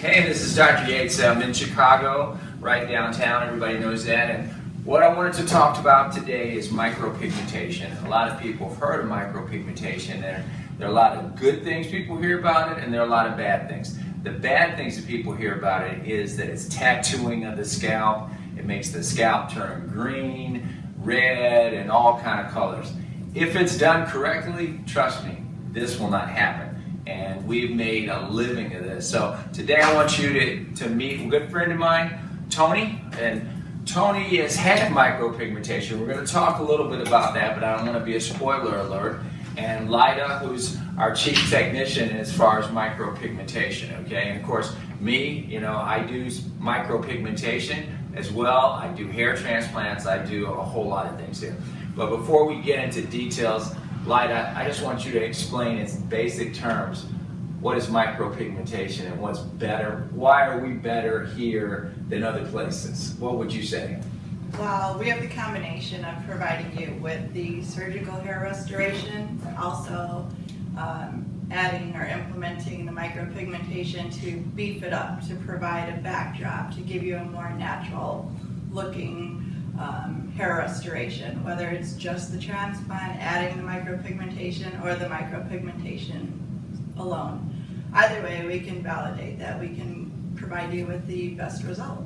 Hey, this is Dr. Yates. I'm in Chicago, right downtown. Everybody knows that. And what I wanted to talk about today is micropigmentation. A lot of people have heard of micropigmentation. There are a lot of good things people hear about it, and there are a lot of bad things. The bad things that people hear about it is that it's tattooing of the scalp. It makes the scalp turn green, red, and all kind of colors. If it's done correctly, trust me, this will not happen. And we've made a living of this. So today I want you to meet a good friend of mine, Tony. And Tony has had micropigmentation. We're going to talk a little bit about that, but I don't want to be a spoiler alert. And Lyda, who's our chief technician as far as micropigmentation, okay? And of course, me, I do micropigmentation as well. I do hair transplants. I do a whole lot of things here. But before we get into details, Lyda, I just want you to explain in basic terms what is micropigmentation and what's better. Why are we better here than other places? What would you say? Well, we have the combination of providing you with the surgical hair restoration, also adding or implementing the micropigmentation to beef it up, to provide a backdrop, to give you a more natural looking hair restoration, whether it's just the transplant, adding the micropigmentation, or the micropigmentation alone. Either way, we can validate that. We can provide you with the best result.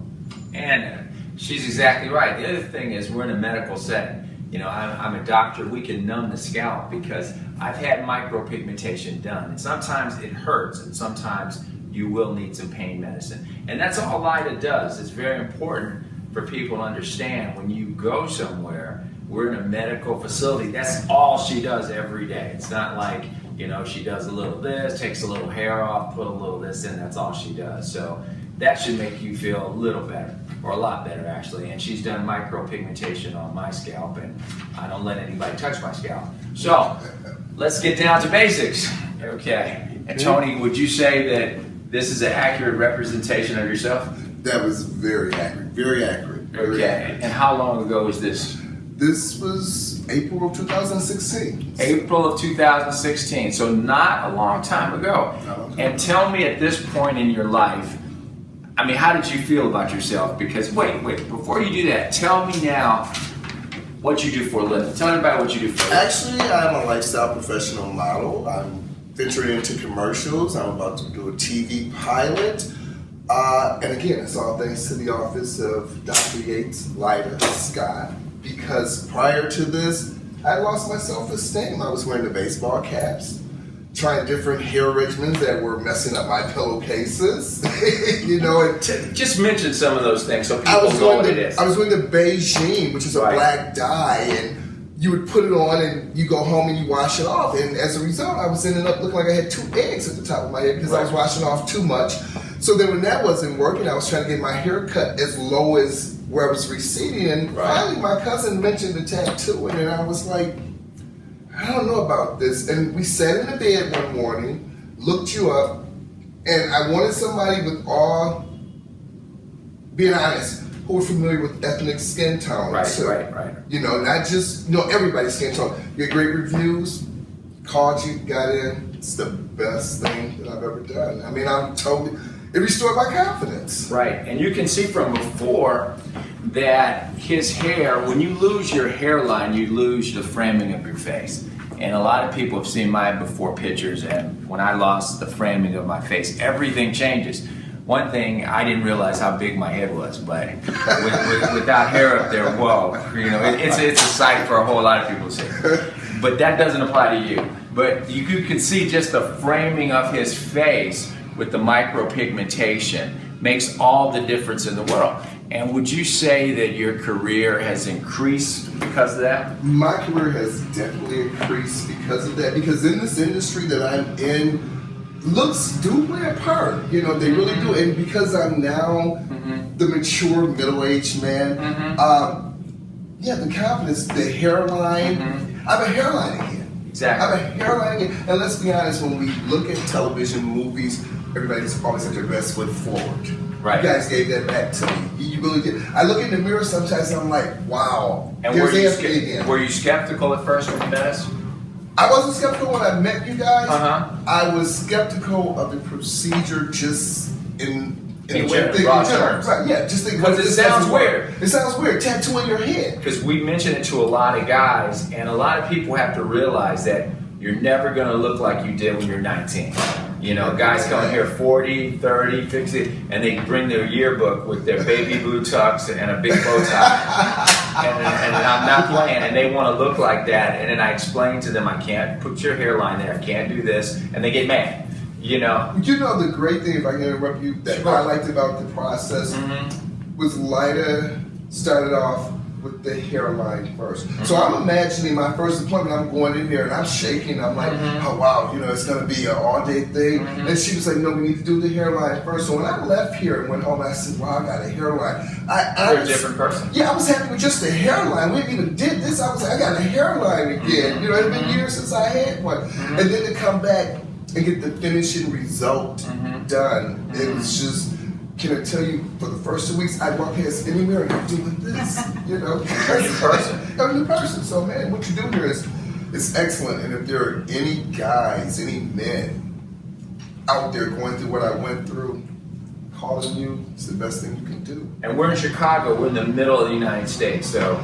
And she's exactly right. The other thing is we're in a medical setting. I'm a doctor. We can numb the scalp because I've had micropigmentation done. And sometimes it hurts, and sometimes you will need some pain medicine. And that's all Lyda does. It's very important for people to understand when you go somewhere, we're in a medical facility, that's all she does every day. It's not like, she does a little this, takes a little hair off, put a little this in, that's all she does. So that should make you feel a little better, or a lot better actually. And she's done micropigmentation on my scalp, and I don't let anybody touch my scalp. So let's get down to basics. Okay. And Tony, would you say that this is an accurate representation of yourself? That was very accurate, very accurate. Okay, and how long ago was this? This was April of 2016. April of 2016, so not a long time ago. And tell me at this point in your life, how did you feel about yourself? Because wait, before you do that, tell me now what you do for a living. Tell everybody what you do for a living. Actually, I'm a lifestyle professional model. I'm venturing into commercials. I'm about to do a TV pilot. And again, it's all thanks to the office of Dr. Yates, Lyda, Scott, because prior to this, I lost my self-esteem. I was wearing the baseball caps, trying different hair regimens that were messing up my pillowcases. And just mention some of those things so people know what it is. I was wearing the beiging, which is a black dye, and you would put it on and you go home and you wash it off. And as a result, I was ending up looking like I had 2 eggs at the top of my head because I was washing off too much. So then when that wasn't working, I was trying to get my hair cut as low as where I was receding. And finally my cousin mentioned the tattoo, and then I was like, I don't know about this. And we sat in the bed one morning, looked you up, and I wanted somebody with all, being honest, who were familiar with ethnic skin tone. Right. Not just, everybody's skin tone. You had great reviews, called you, got in. It's the best thing that I've ever done. I'm totally, it restored my confidence. Right, and you can see from before that his hair, when you lose your hairline, you lose the framing of your face. And a lot of people have seen my before pictures, and when I lost the framing of my face, everything changes. One thing, I didn't realize how big my head was, but without hair up there, whoa, it's a sight for a whole lot of people to see. But that doesn't apply to you. But you can see just the framing of his face with the micropigmentation makes all the difference in the world. And would you say that your career has increased because of that? My career has definitely increased because of that. Because in this industry that I'm in, looks do play a part. They really do. And because I'm now the mature middle-aged man, the confidence, the hairline. I have a hairline again. Exactly. I have a hairline again. And let's be honest, when we look at television, movies, everybody's always at their best foot forward. Right. You guys gave that back to me. You really did. I look in the mirror sometimes and I'm like, wow. And were you skeptical at first when you met us? I wasn't skeptical when I met you guys. I was skeptical of the procedure just in broad terms. Right, yeah, just think because it sounds weird. It sounds weird. Tattoo in your head. Because we mention it to a lot of guys, and a lot of people have to realize that you're never going to look like you did when you're 19. You know, guys come in here 40, 30, 50, and they bring their yearbook with their baby blue tux and a big bow tie. and I'm not playing, and they want to look like that. And then I explain to them, I can't put your hairline there, I can't do this, and they get mad. You know the great thing, if I can interrupt you, that I liked about the process was Lyda started off with the hairline first. So I'm imagining my first appointment, I'm going in there and I'm shaking. I'm like, oh wow, it's going to be an all-day thing. And she was like, no, we need to do the hairline first. So when I left here and went home, I said, wow, I got a hairline. You're a different person. Yeah, I was happy with just the hairline. We didn't even did this. I was like, I got a hairline again. It had been years since I had one. And then to come back and get the finishing result done. It was just, can I tell you, for the first 2 weeks, I'd walk past any mirror and I'm doing this, Every person. Every person. So, man, what you do here is excellent. And if there are any guys, any men out there going through what I went through, calling you, it's the best thing you can do. And we're in Chicago. We're in the middle of the United States. So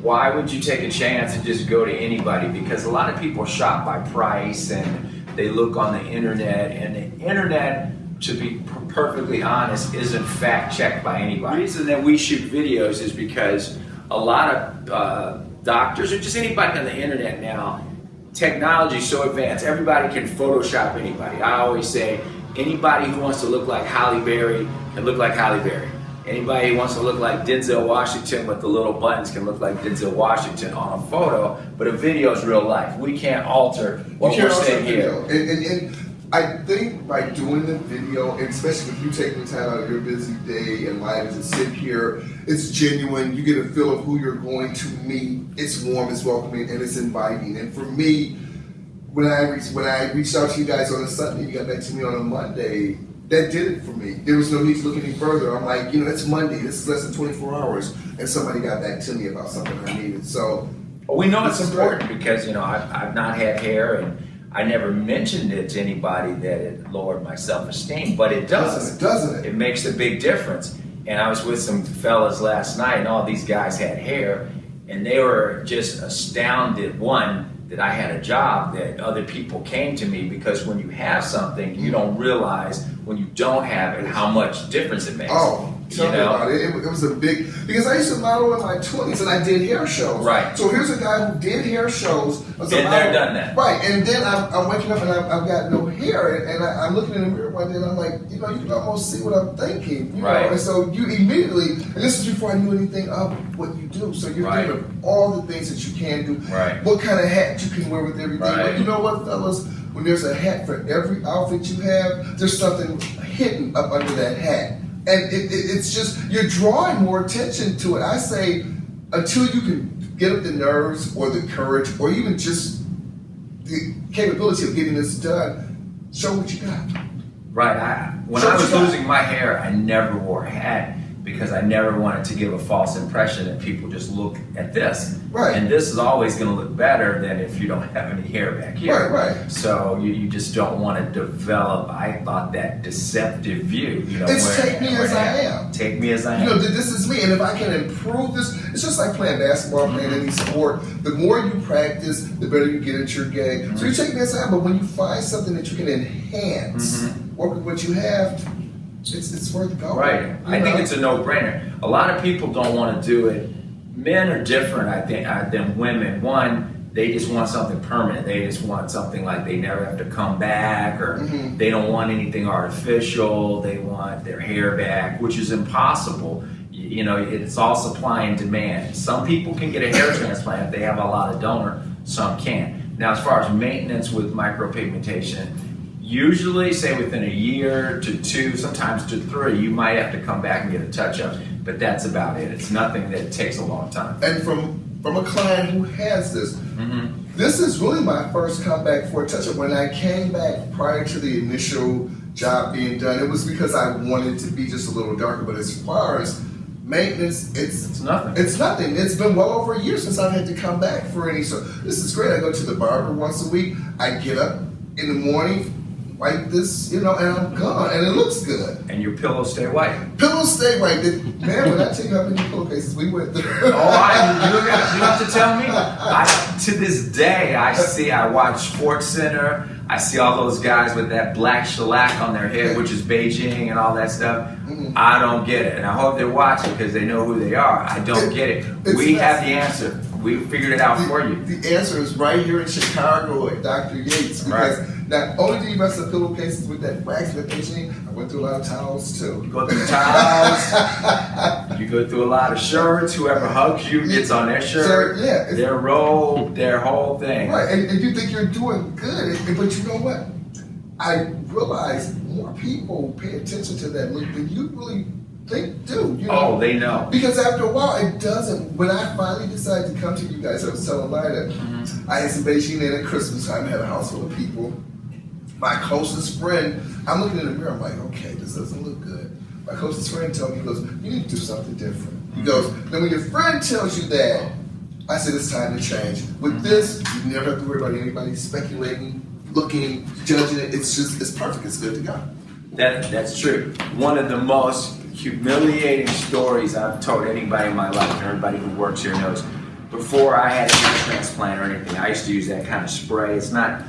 why would you take a chance and just go to anybody? Because a lot of people shop by price and they look on the internet, and the internet, to be perfectly honest, isn't fact checked by anybody. The reason that we shoot videos is because a lot of doctors, or just anybody on the internet now, technology is so advanced, everybody can Photoshop anybody. I always say, anybody who wants to look like Halle Berry can look like Halle Berry. Anybody who wants to look like Denzel Washington with the little buttons can look like Denzel Washington on a photo, but a video is real life. We can't alter what we're saying here. And I think by doing the video, and especially if you take the time out of your busy day and life to sit here, it's genuine. You get a feel of who you're going to meet. It's warm, it's welcoming, and it's inviting. And for me, when I reached out to you guys on a Sunday, you got back to me on a Monday, that did it for me. There was no need to look any further. I'm like, it's Monday. This is less than 24 hours, and somebody got back to me about something I needed. So we know it's important because I've not had hair, and I never mentioned it to anybody that it lowered my self-esteem, but it does. Doesn't it? It makes a big difference. And I was with some fellas last night, and all these guys had hair, and they were just astounded, one, that I had a job, that other people came to me, because when you have something, you don't realize when you don't have it how much difference it makes. Oh, tell me about it. It was a big, because I used to model in my 20s and I did hair shows. Right. So here's a guy who did hair shows. Been there, done that. Right, and then I'm waking up and I've got no hair, and I'm looking in the mirror one day and I'm like, you can almost see what I'm thinking. You know? And so you immediately, and this is before I knew anything of what you do, so you're thinking of all the things that you can do, what kind of hat you can wear with everything. But you know what, fellas? When there's a hat for every outfit you have, there's something hidden up under that hat. And it's just, you're drawing more attention to it. I say, until you can get up the nerves or the courage or even just the capability of getting this done, show what you got. Right. When I was losing my hair, I never wore a hat because I never wanted to give a false impression that people just look at this. Right. And this is always going to look better than if you don't have any hair back here. Right. So you just don't want to develop, I thought, that deceptive view. It's take me as I am. Take me as I am. This is me, and if I can improve this, it's just like playing basketball, playing any sport. The more you practice, the better you get at your game. So you take me as I am, but when you find something that you can enhance, work with what you have, it's worth going. Right. I think it's a no-brainer. A lot of people don't want to do it. Men are different, I think, than women. One, they just want something permanent. They just want something like they never have to come back, or they don't want anything artificial. They want their hair back, which is impossible. It's all supply and demand. Some people can get a hair transplant if they have a lot of donor. Some can't. Now, as far as maintenance with micropigmentation, usually, say within a year to 2, sometimes to 3, you might have to come back and get a touch-up, but that's about it. It's nothing that takes a long time. And from a client who has this, this is really my first comeback for a touch-up. When I came back prior to the initial job being done, it was because I wanted to be just a little darker, but as far as maintenance, it's nothing. It's nothing. It's been well over a year since I've had to come back for any, so this is great. I go to the barber once a week. I get up in the morning, wipe this, and I'm gone, and it looks good. And your pillows stay white. Pillows stay white. Man, when I tell you how many pillowcases we went through. You have to tell me. To this day, I watch Sports Center. I see all those guys with that black shellac on their head, which is Beijing and all that stuff. Mm-hmm. I don't get it. And I hope they're watching because they know who they are. I don't get it. We have the answer. We figured it out for you. The answer is right here in Chicago at Dr. Yates. Because not only do you mess up pillowcases with that wax with Beijing, I went through a lot of towels too. You go through towels. You go through a lot of shirts. Whoever hugs you gets on their shirt, their robe, their whole thing. Right, and you think you're doing good, but you know what? I realize more people pay attention to that look than you really think do. Oh, they know. Because after a while, it doesn't. When I finally decided to come to you guys, I was telling Lyda, I had some Beijing in at Christmas time, I had a house full of people. My closest friend, I'm looking in the mirror, I'm like, okay, this doesn't look good. My closest friend told me, he goes, you need to do something different. He goes, then when your friend tells you that, I said, it's time to change. With this, you never have to worry about anybody speculating, looking, judging it. It's perfect. It's good to go. That's true. One of the most humiliating stories I've told anybody in my life, and everybody who works here knows, before I had a hair transplant or anything, I used to use that kind of spray. It's not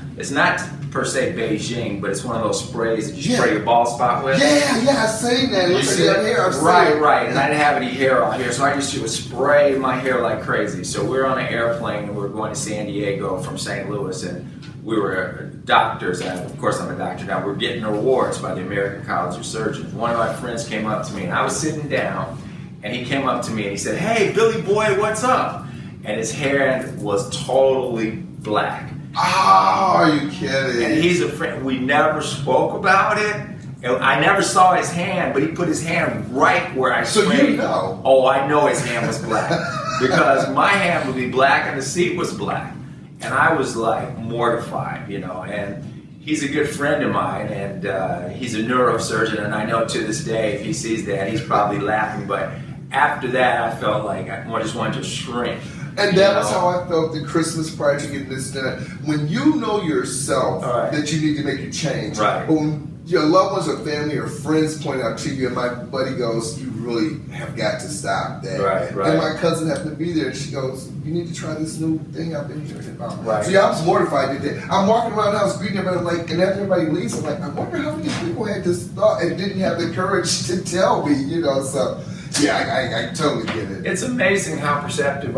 per se Beijing, but it's one of those sprays that you spray your bald spot with. Yeah, I've seen that. It looks like you have hair. Right. And I didn't have any hair out here, so I used to spray my hair like crazy. So we were on an airplane and we were going to San Diego from St. Louis, and we were doctors, and of course I'm a doctor now. We're getting awards by the American College of Surgeons. One of my friends came up to me, and I was sitting down, and he came up to me and he said, "Hey, Billy boy, what's up?" And his hair was totally black. Oh, are you kidding? And he's a friend. We never spoke about it. And I never saw his hand, but he put his hand right where I sprayed. So you know. Oh, I know his hand was black. Because my hand would be black and the seat was black. And I was like mortified, and he's a good friend of mine, and he's a neurosurgeon, and I know to this day if he sees that, he's probably laughing, but after that I felt like I just wanted to shrink. And that was how I felt the Christmas prior to getting this done. When you know yourself that you need to make a change, but when your loved ones or family or friends point out to you, and my buddy goes, you really have got to stop that. And my cousin happened to be there, and she goes, you need to try this new thing I've been hearing about. So I was mortified that day. I'm walking around the house greeting everybody, and after everybody leaves, I'm like, I wonder how many people had this thought and didn't have the courage to tell me, so. Yeah, I totally get it. It's amazing how perceptive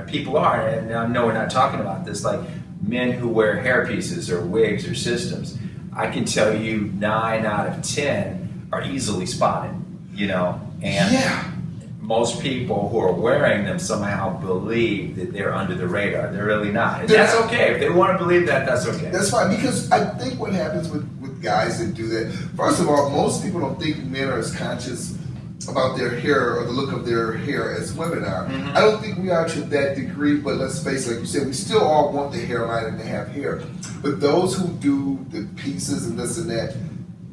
people are, and I know we're not talking about this, like men who wear hair pieces or wigs or systems. I can tell you 9 out of 10 are easily spotted, and most people who are wearing them somehow believe that they're under the radar. They're really not. And that's okay. If they want to believe that, that's okay. That's fine, because I think what happens with guys that do that, first of all, most people don't think men are as conscious about their hair or the look of their hair as women are. I don't think we are to that degree, but let's face it, like you said, we still all want the hairline and to have hair. But those who do the pieces and this and that,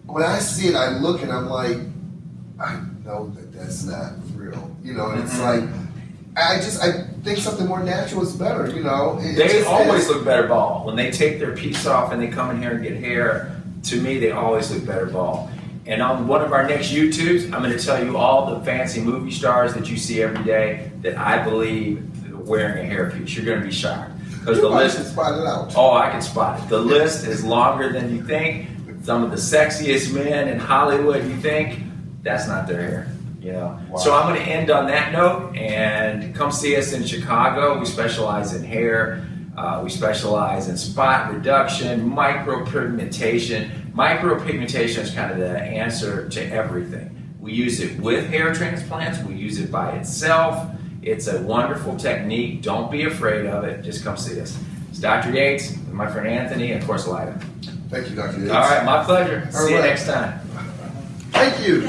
when I see it, I look and I'm like, I know that's not real, and it's like, I think something more natural is better, They always look better bald. When they take their piece off and they come in here and get hair, to me, they always look better bald. And on one of our next YouTubes, I'm going to tell you all the fancy movie stars that you see every day that I believe wearing a hairpiece. You're going to be shocked. Because the list is spot it out. Oh, I can spot it. The list is longer than you think. Some of the sexiest men in Hollywood, you think, that's not their hair. Wow. So I'm going to end on that note, and come see us in Chicago. We specialize in hair. We specialize in spot reduction, micro-pigmentation. Micro-pigmentation is kind of the answer to everything. We use it with hair transplants. We use it by itself. It's a wonderful technique. Don't be afraid of it. Just come see us. It's Dr. Yates, my friend Anthony, and of course Lyda. Thank you, Dr. Yates. All right, my pleasure. See you next time. Thank you.